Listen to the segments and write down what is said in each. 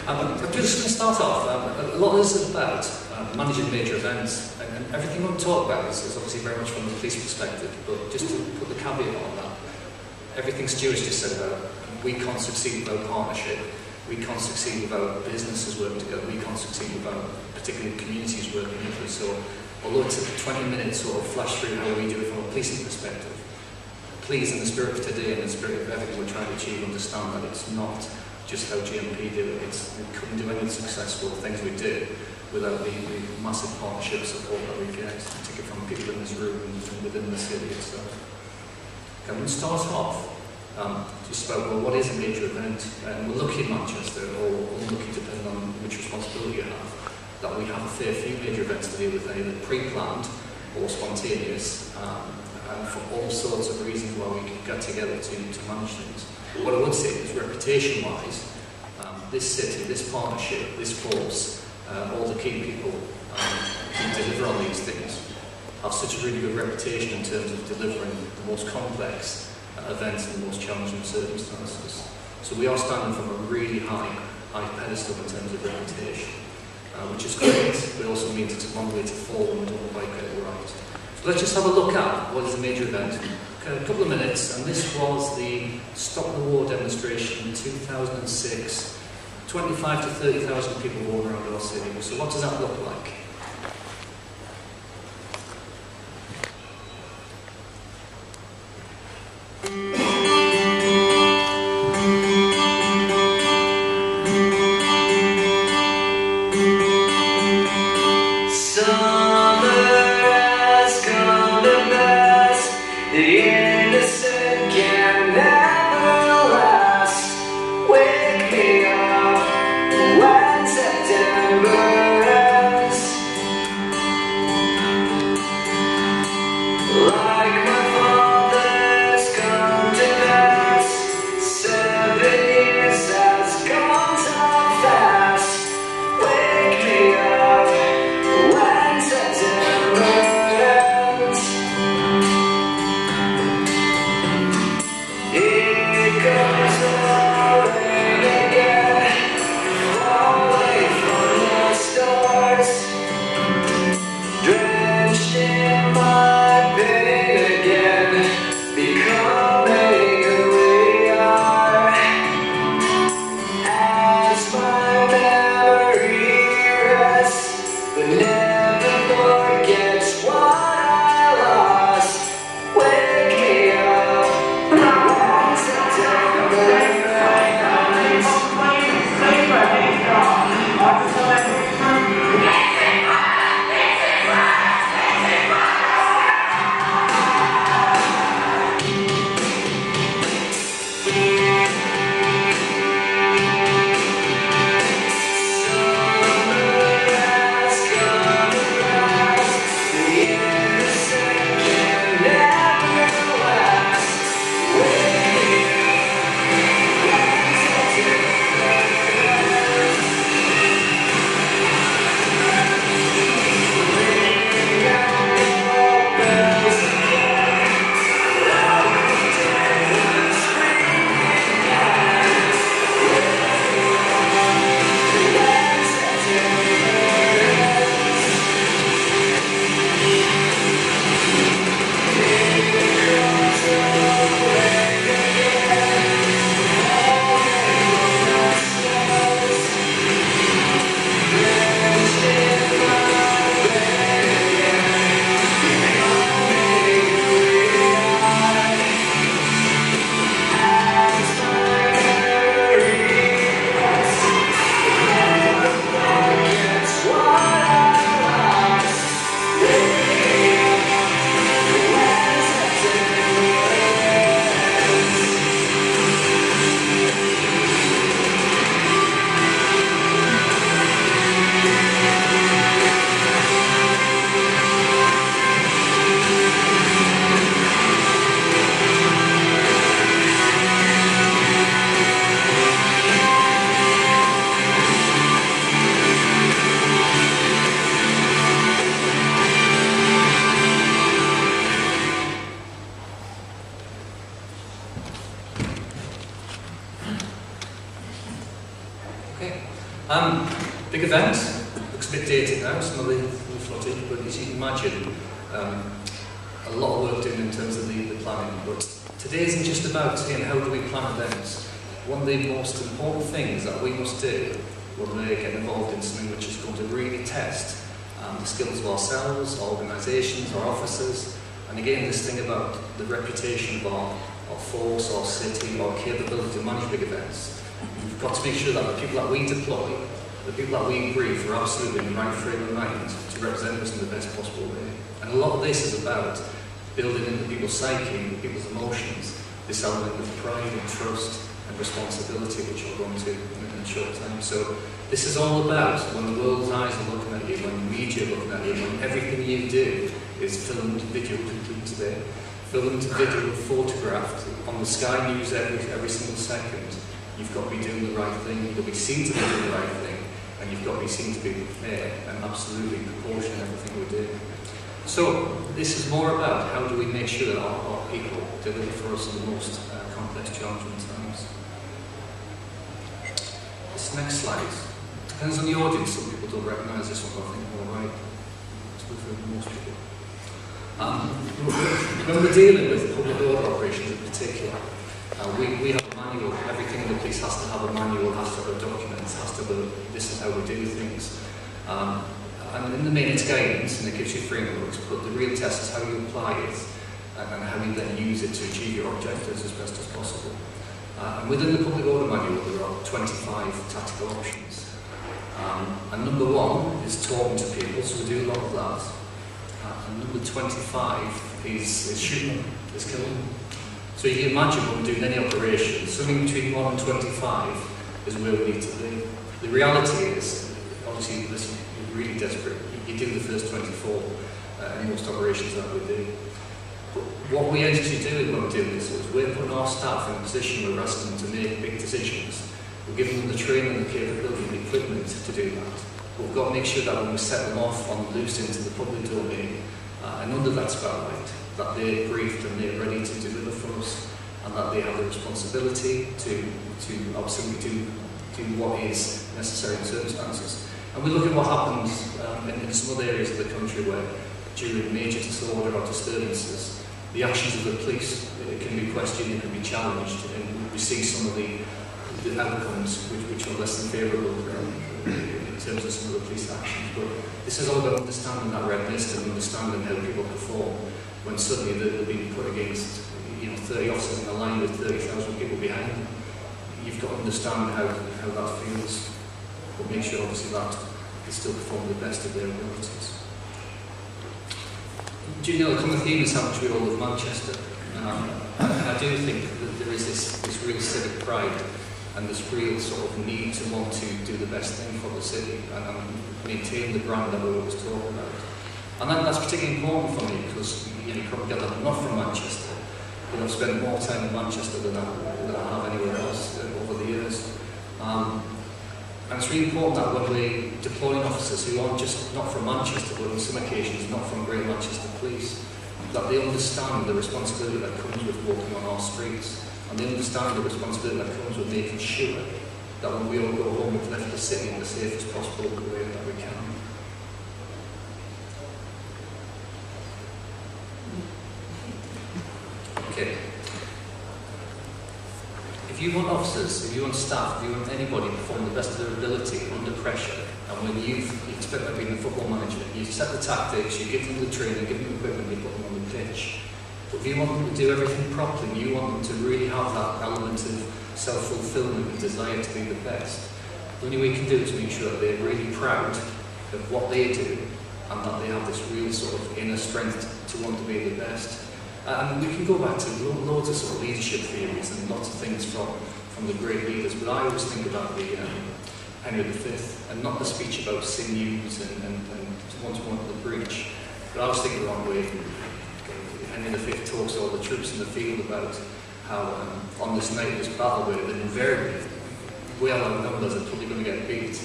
I'm just going to start off. A lot of this is about managing major events, and everything we're going to talk about is obviously very much from the police perspective, but just to put the caveat on that, everything Stuart's just said about we can't succeed without partnership, we can't succeed without businesses working together, we can't succeed without particularly communities working with us. So although it's a 20-minute sort of flash through how we do it from a policing perspective, please, in the spirit of today and in the spirit of everything we're trying to achieve, understand that it's not just how GMP do it. We couldn't do any successful things we do without the massive partnership support that we get, particularly from people in this room and within the city itself. Okay, I'm going to start off just about, well, what is a major event? And we're lucky in Manchester, or unlucky depending on which responsibility you have, that we have a fair few major events to deal with, either pre-planned or spontaneous, and for all sorts of reasons why we can get together to manage things. What I would say is, reputation-wise, this city, this partnership, this force, all the key people who deliver on these things have such a really good reputation in terms of delivering the most complex events in the most challenging circumstances. So we are standing from a really high pedestal in terms of reputation, which is great, but also means it's a long way to fall when we don't quite get it right. So let's just have a look at what is a major event. Okay, a couple of minutes, and this was the Stop the War demonstration in 2006. 25 to 30,000 people walking around our city. So what does that look like? Big event, looks a bit dated now, some of the footage, but as you can imagine, a lot of work doing in terms of the planning. But today isn't just about saying how do we plan events. One of the most important things that we must do when we get involved in something which is going to really test the skills of ourselves, our organisations, our officers, and again this thing about the reputation of our force, our city, our capability to manage big events. We've got to make sure that the people that we deploy, the people that we brief, are absolutely in the right frame of mind to represent us in the best possible way. And a lot of this is about building into people's psyche, into people's emotions, this element of pride and trust and responsibility, which I'll go into in a short time. So this is all about when the world's eyes are looking at you, when the media are looking at you, when everything you do is filmed, video complete today, filmed, video, photographed, on the Sky News every single second. You've got to be doing the right thing, you've got to be seen to be doing the right thing, and you've got to be seen to be fair and absolutely proportionate in everything we do. So this is more about how do we make sure that our people deliver for us in the most complex, challenging times. This next slide depends on the audience. Some people don't recognise this one, but I think all right. It's good for most people. When we're dealing with public order operations in particular, we have a manual. Everything in the police has to have a manual, has to have a document, has to be, this is how we do things. And in the main it's guidance and it gives you frameworks, but the real test is how you apply it and how you then use it to achieve your objectives as best as possible. And within the public order manual there are 25 tactical options. And number 1 is talking to people, so we do a lot of that. And number 25 is shooting them, is killing them. So you can imagine when we're doing any operation, something between 1 and 25 is where we need to be. The reality is, obviously, listen, you're really desperate. You do the first 24 in most operations that we do. But what we actually do when we're doing this is we're putting our staff in a position where we're asking them to make big decisions. We're giving them the training, the capability, the equipment to do that. But we've got to make sure that when we set them off on loose into the public domain, and under that spotlight, that they're briefed and they're ready to deliver for us, and that they have the responsibility to absolutely do what is necessary in circumstances. And we look at what happens in some other areas of the country where during major disorder or disturbances, the actions of the police can be questioned, it can be challenged, and we see some of the outcomes which are less than favourable in terms of some of the police actions. But this is all about understanding that red list and understanding how people perform when suddenly they're being put against 30 officers in a line with 30,000 people behind them. You've got to understand how that feels, but make sure obviously that they still perform the best of their abilities. Do you know the common theme is how much we all love Manchester? I do think that there is this real civic pride and this real sort of need to want to do the best thing for the city and maintain the brand that we always talk about. And that's particularly important for me because you probably get that I'm not from Manchester, but I've spent more time in Manchester than I have anywhere else over the years. And it's really important that when we're deploying officers who aren't just not from Manchester, but on some occasions not from Greater Manchester Police, that they understand the responsibility that comes with walking on our streets, and they understand the responsibility that comes with making sure that when we all go home, we've left the city in the safest possible way that we can. Okay. If you want officers, if you want staff, if you want anybody to perform the best of their ability under pressure, and when you expect them being a football manager, you set the tactics, you give them the training, give them the equipment, you put them on the pitch. But if you want them to do everything properly, and you want them to really have that element of self-fulfillment and desire to be the best, the only way you can do it is to make sure that they're really proud of what they do, and that they have this real sort of inner strength to want to be the best. And we can go back to loads of sort of leadership theories and lots of things from the great leaders, but I always think about the Henry V, and not the speech about sinews and once more to the breach, but I was thinking the wrong way. Henry V talks to all the troops in the field about how on this night of this battle where then invariably well outnumbers are probably going to get beat,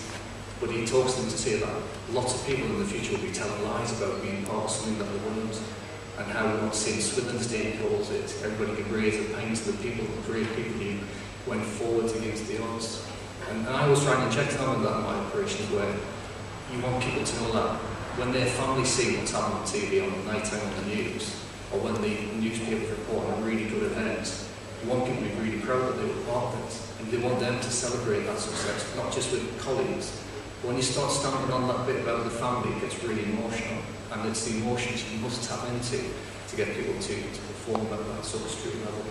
but he talks to them to say that lots of people in the future will be telling lies about being part of something that they weren't. And how what St. Swithin's Day calls it, everybody can raise a pint to the people, the great people who went forward against the odds. And I always try and inject some of that in my operations, where you want people to know that when their family see what's happening on TV on the night time on the news, or when the newspapers report on a really good event, you want people to be really proud that they were part of it. And they want them to celebrate that success, not just with colleagues. But when you start stamping on that bit about the family, it gets really emotional. And it's the emotions you must tap into to get people to perform at that sort of street level.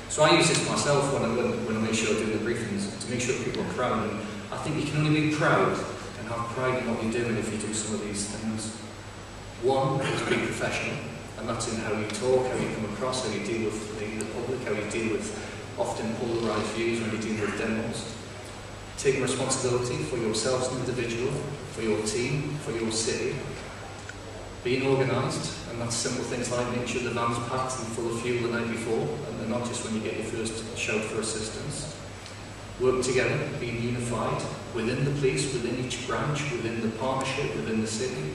So I use this myself when I make sure I do the briefings, to make sure people are proud. And I think you can only be proud and have pride in what you're doing if you do some of these things. One is be professional, and that's in how you talk, how you come across, how you deal with the public, how you deal with often polarised views when you deal with demos. Taking responsibility for yourself as an individual, for your team, for your city. Being organised, and that's simple things like making sure the van's packed and full of fuel the night before, and not just when you get your first shout for assistance. Work together, being unified within the police, within each branch, within the partnership, within the city,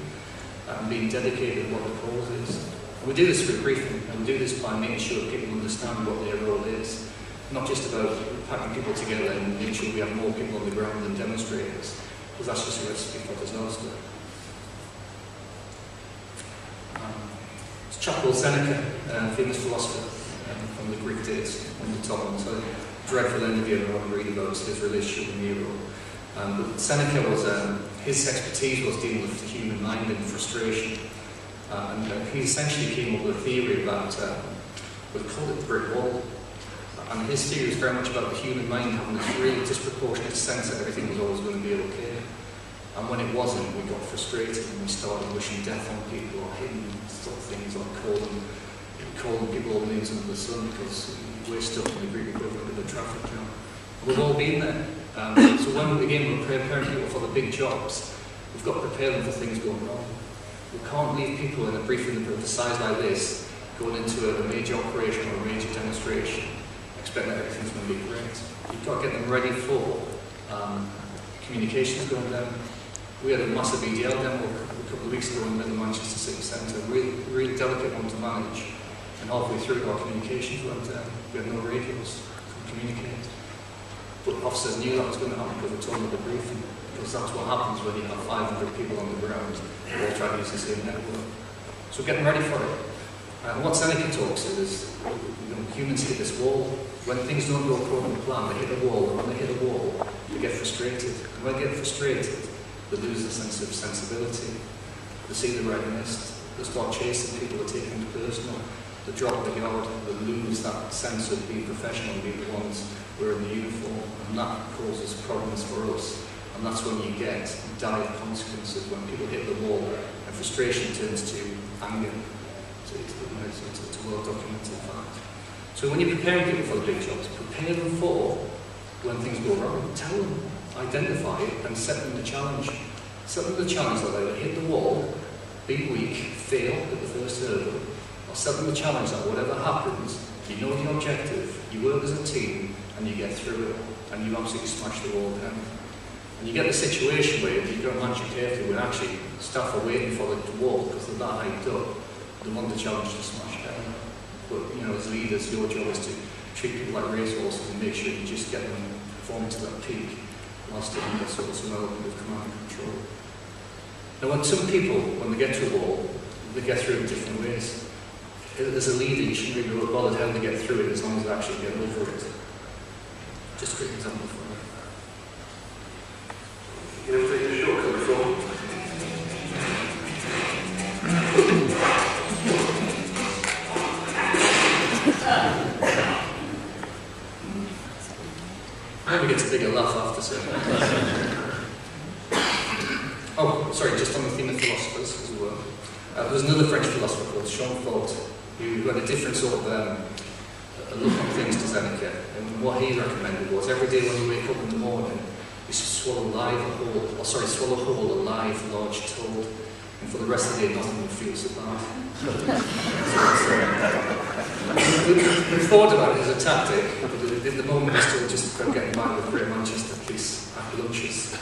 and being dedicated to what the cause is. And we do this through briefing, and we do this by making sure people understand what their role is. Not just about packing people together and making sure we have more people on the ground than demonstrators, because that's just a recipe for disaster. It's a chap called Seneca, a famous philosopher from the Greek days, on the top. It's a dreadful end if you ever want to read about his relationship with Nero. But Seneca was, his expertise was dealing with the human mind and frustration. And he essentially came up with a theory about, we called it the brick wall. And his theory was very much about the human mind having this really disproportionate sense that everything was always going to be okay. And when it wasn't, we got frustrated and we started wishing death on people, or hitting sort of things, or calling people all names under the sun because we're stuck in the Greek equivalent of a traffic jam. We've all been there. So when, again, we're preparing people for the big jobs, we've got to prepare them for things going wrong. We can't leave people in a briefing of a size like this going into a major operation or a major demonstration expect that everything's going to be great. You've got to get them ready for communications going down. We had a massive EDL demo a couple of weeks ago in the middle of Manchester City Centre, really delicate one to manage. And halfway through, our communications went down. We had no radios to communicate. But officers knew that was going to happen because we told them the briefing. Because that's what happens when you have 500 people on the ground who all try to use the same network. So getting ready for it. And what Seneca talks is, humans hit this wall. When things don't go according to plan, they hit a wall. And when they hit a wall, they get frustrated. And when they get frustrated, they lose the sense of sensibility. They see the red mist. They start chasing people, they take them personal. They drop the guard. They lose that sense of being professional and being the ones wearing the uniform. And that causes problems for us. And that's when you get dire consequences, when people hit the wall and frustration turns to anger. It's a well-documented fact. So when you're preparing people for the big jobs, prepare them for when things go wrong. Tell them, identify it, and set them the challenge. Set them the challenge that they will hit the wall, be weak, fail at the first hurdle, or set them the challenge that whatever happens, you know the objective, you work as a team, and you get through it, and you absolutely smash the wall down. And you get the situation where if you've got to manage it carefully, where actually staff are waiting for the wall because they're that hyped up. They want the challenge to smash down. But as leaders, your job is to treat people like racehorses and make sure you just get them performing to that peak whilst taking that sort of some element of command and control. Now when some people, when they get to a wall, they get through it in different ways. As a leader, you shouldn't really be bothered how they get through it as long as they actually get over it. Just a quick example for me. You know, take a shortcut before. Maybe gets a bigger laugh after so. Oh, sorry, just on the theme of philosophers as well. There was another French philosopher called Jean Thought, who had a different sort of look on things to Seneca. And what he recommended was every day when you wake up in the morning, you should swallow whole a live, large toad. And for the rest of the day, nothing will feel so bad. We've thought about it as a tactic, but at the moment we're still just about getting back with Great Manchester Police at lunches.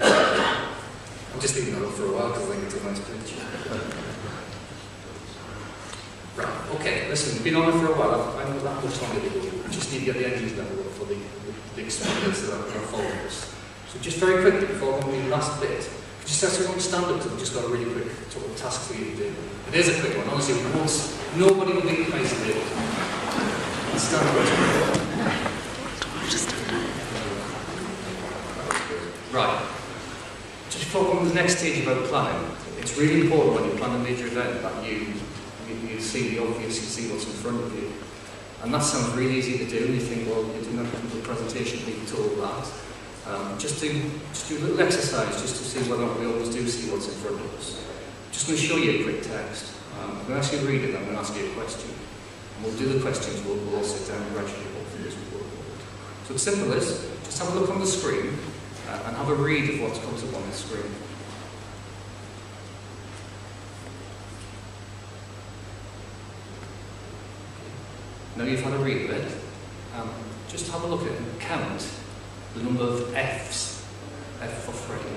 I'm just leaving that up for a while because I think it's a nice picture. Right, okay, listen, we've been on it for a while. I know that much longer to go. We just need to get the engines level up. for the experience that are following us. So just very quickly, before going to the last bit, just ask everyone to stand up because we've just got a really quick sort of task for you to do. It is a quick one, honestly, nobody will be crazy to do it. Stand up. Right. Just before we go to the next stage about planning, it's really important when you plan a major event that you see the obvious, you see what's in front of you. And that sounds really easy to do, and you think, well, you're doing a presentation, being told that. Just do a little exercise just to see whether or not we always do see what's in front of us. I'm just going to show you a quick text. I'm going to ask you to read it, and I'm going to ask you a question. And we'll do the questions, we'll all sit down and gradually hopefully as we go forward. So it's simple as, just have a look on the screen and have a read of what comes up on the screen. Now you've had a read of it, just have a look at it and count the number of F's. F for Freddy.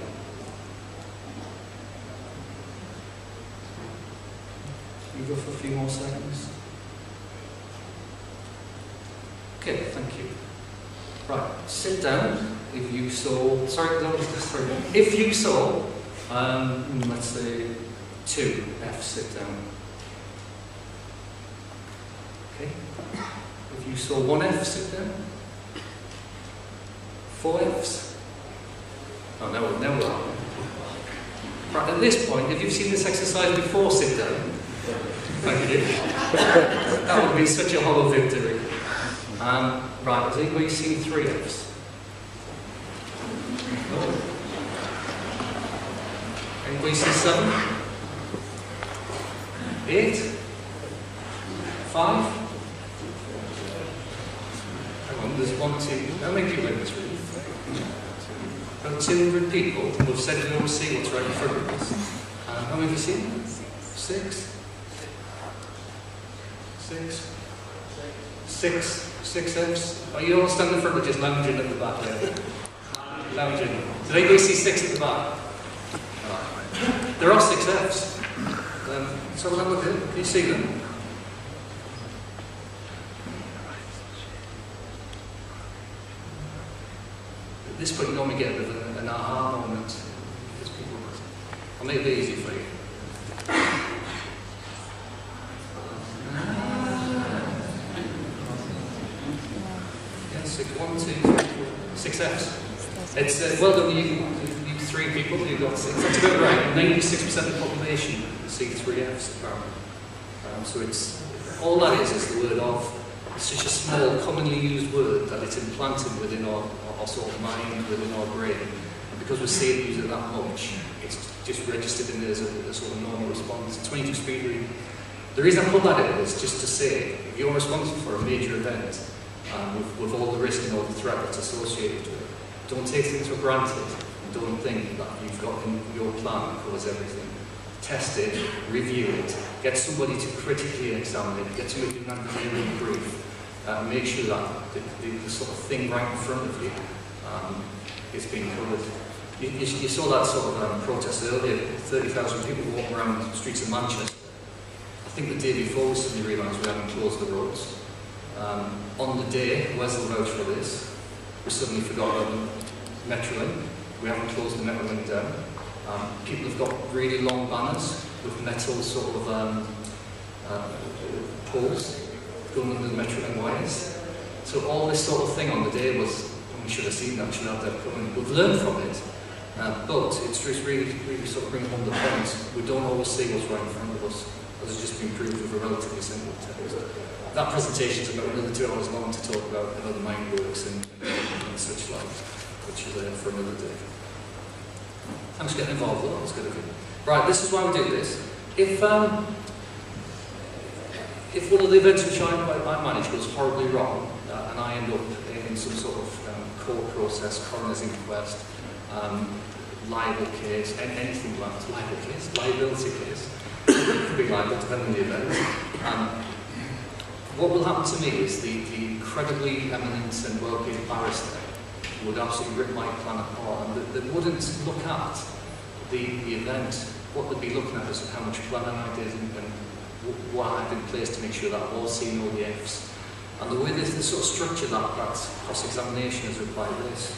Can you go for a few more seconds? Okay, thank you. Right, sit down. If you saw, if you saw, let's say 2 F's, sit down. Okay. If you saw 1 F, sit down. 4 F's. Oh, now we're on. Right, at this point, if you've seen this exercise before, sit down. Thank you. That would be such a hollow victory. Right, has anybody seen 3 F's? No. Anybody see 7? 8? 5? There's 1, 2, how many people in this room? About 200 people who have said they don't see what's right in front of us. How many have you seen? 6? 6 F's. Are you all standing in front of just lounging at the back there? Lounging. Did anybody see 6 at the back? Right. There are 6 F's. So we'll have a look at it. Can you see them? At this point, you normally get a bit of an aha moment. I'll make it easy for you. Yeah, 1, 2, 3, 4, 6 F's. It's well done, you 3 people, you've got 6. That's about right. 96% of the population see 3 F's apparently. So it's all that is the word of. It's such a small, commonly used word that it's implanted within our sort of mind, within our brain. And because we see it use it that much, it's just registered in there as a sort of normal response. It's 22 speed reading. The reason I put that in is just to say, if you're responsible for a major event, with all the risk and all the threat that's associated with it, don't take things for granted. Don't think that you've got in your plan that covers everything. Test it, review it, get somebody to critically examine it, get somebody to do an engineering brief, make sure that the sort of thing right in front of you is being covered. You saw that sort of protest earlier, 30,000 people walking around the streets of Manchester. I think the day before we suddenly realised we hadn't closed the roads. On the day, Wes will vouch for this, we suddenly forgot about the Metrolink. We haven't closed the Metrolink down. People have got really long banners with metal sort of poles going under the Metrolink wires. So all this sort of thing on the day was, we should have seen that, we should have that coming. We've learned from it, but it's just really sort of bringing home the point. We don't always see what's right in front of us, as has just been proved with a relatively simple text. That presentation is about another 2 hours long to talk about how the mind works and such like, which is for another day. Thanks for getting involved though, that's good of you. Right, this is why we do this. If one of the events which I manage goes horribly wrong, and I end up in some sort of court process, coroner's inquest, libel case, anything like that, liability case, it could be liable depending on the event. What will happen to me is the incredibly eminent and well-paid barrister would absolutely rip my plan apart, and they wouldn't look at the event. What they'd be looking at is how much planning I did and what I had in place to make sure that I was seeing all the F's. And the way they sort of structure that cross-examination is by this.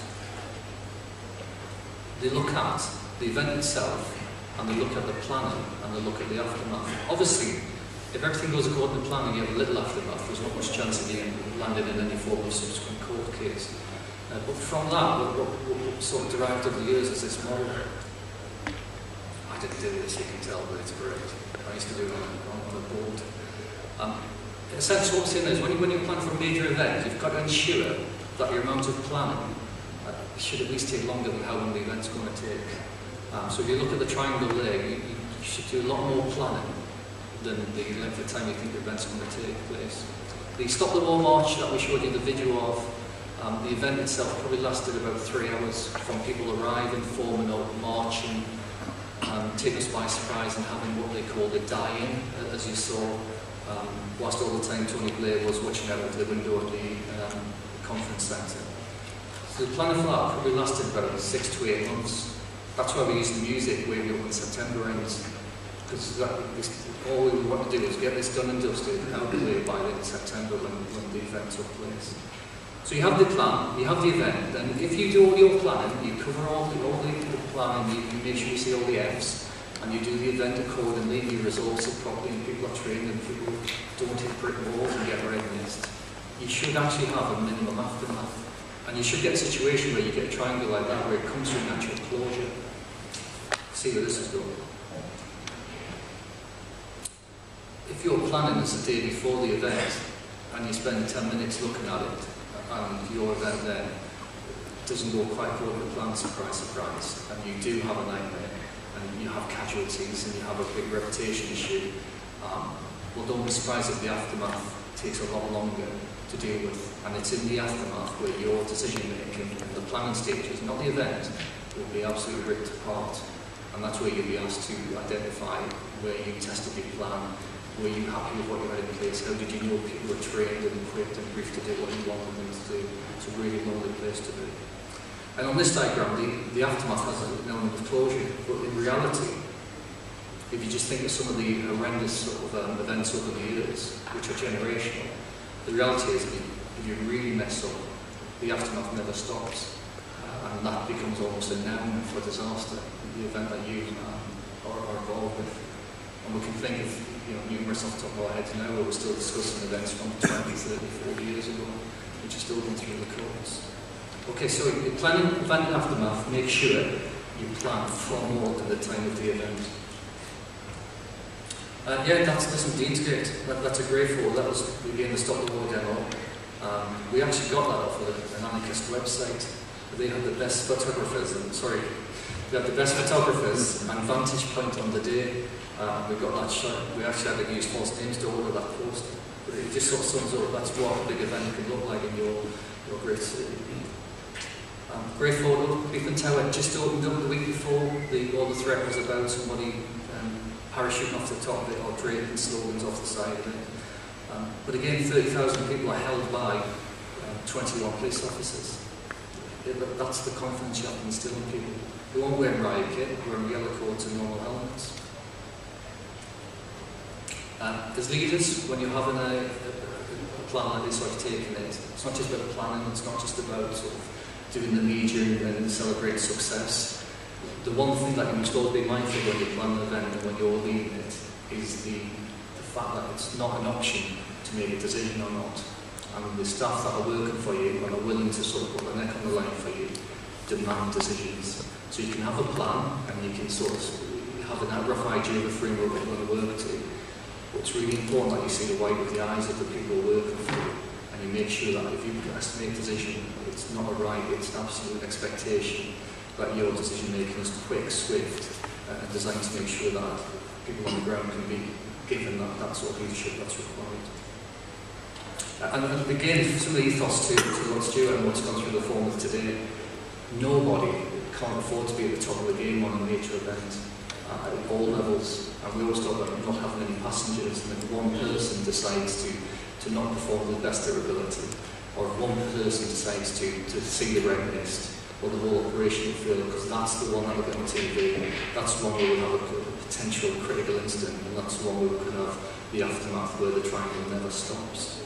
They look at the event itself, and they look at the planning, and they look at the aftermath. Obviously, if everything goes according to plan and you have a little aftermath, there's not much chance of you landing in any form of subsequent court case. But from that, what sort of derived over the years is this model. I didn't do this, you can tell, but it's great. I used to do it on a board. Essentially what I'm saying is, when you plan for a major event, you've got to ensure that your amount of planning should at least take longer than how long the event's going to take. So if you look at the triangle there, you should do a lot more planning than the length of time you think the event's going to take place. The Stop the War March that we showed you the video of, the event itself probably lasted about 3 hours from people arriving, forming up, marching, taking us by surprise and having what they call the die-in, as you saw, whilst all the time Tony Blair was watching out of the window at the conference centre. So the planning for that probably lasted about 6 to 8 months. That's why we use the music way we when September ends. Because all we want to do is get this done and dusted out of the way by the end of September when the event took place. So you have the plan, you have the event, and if you do all your planning, you cover all the planning, you make sure you see all the F's, and you do the event accordingly, and you resource it properly, and people are trained, and people don't hit brick walls and get red missed. You should actually have a minimum aftermath. And you should get a situation where you get a triangle like that, where it comes to a natural closure. See where this is going. If you're planning this the day before the event, and you spend 10 minutes looking at it, and your event then doesn't go quite according to plan, surprise, surprise, and you do have a nightmare, and you have casualties, and you have a big reputation issue, well, don't be surprised if the aftermath takes a lot longer to deal with. And it's in the aftermath where your decision making, the planning stages, not the event, will be absolutely ripped apart. And that's where you'll be asked to identify where you tested your plan, were you happy with what you had in place, how did you know people were trained and equipped and briefed to do what you wanted them to do. It's a really lonely place to be. And on this diagram, the aftermath has an element of closure, but in reality, if you just think of some of the horrendous sort of events over the years, which are generational, the reality is if you really mess up, the aftermath never stops. And that becomes almost a noun for disaster, the event that you are involved with. And we can think of numerous off the top of our heads now where we're still discussing events from 20, 30, 40 years ago, which are still going through the courts. Okay, so in planning event and aftermath, make sure you plan far more than the time of the event. Yeah, that's Deansgate. That's a great photo. That was, again, the Stop the War demo. We actually got that off of an anarchist website. They had the best photographers, and vantage point on the day. We got that shot. We actually had to use false names to order that poster. But it just sort of sums up, that's what a big event can look like in your great city. Great photo. Beacon Tower just opened up the week before. All the threat was about somebody parachuting off the top of it or draping slogans off the side of it. But again, 30,000 people are held by 21 police officers. That's the confidence you have to instill in people. They won't wear riot kit, wearing yellow coats and normal helmets. As leaders, when you're having a plan like this, or taking it, it's not just about planning, it's not just about sort of doing the media and celebrating success. The one thing that you must always be mindful when you plan an event and when you're leading it is the fact that it's not an option to make a decision or not. And the staff that are working for you and are willing to sort of put their neck on the line for you demand decisions. So you can have a plan and you can sort of have a rough idea of the framework that you're going to work to. But it's really important that you see the white of the eyes of the people working for you, and you make sure that if you have to make a decision, it's not a right, it's an absolute expectation that your decision making is quick, swift, and designed to make sure that people on the ground can be given that sort of leadership that's required. And again, some of the ethos to Lord Stewart and what's gone through the form of today, nobody can't afford to be at the top of the game on a major event at all levels. And we always talk about not having any passengers, and if one person decides to not perform to the best of their ability, or if one person decides to see the red mist, or the whole operation will fail, because that's the one that will get on TV, that's the one where we'll have a potential critical incident, and that's the one where we can have the aftermath where the triangle never stops.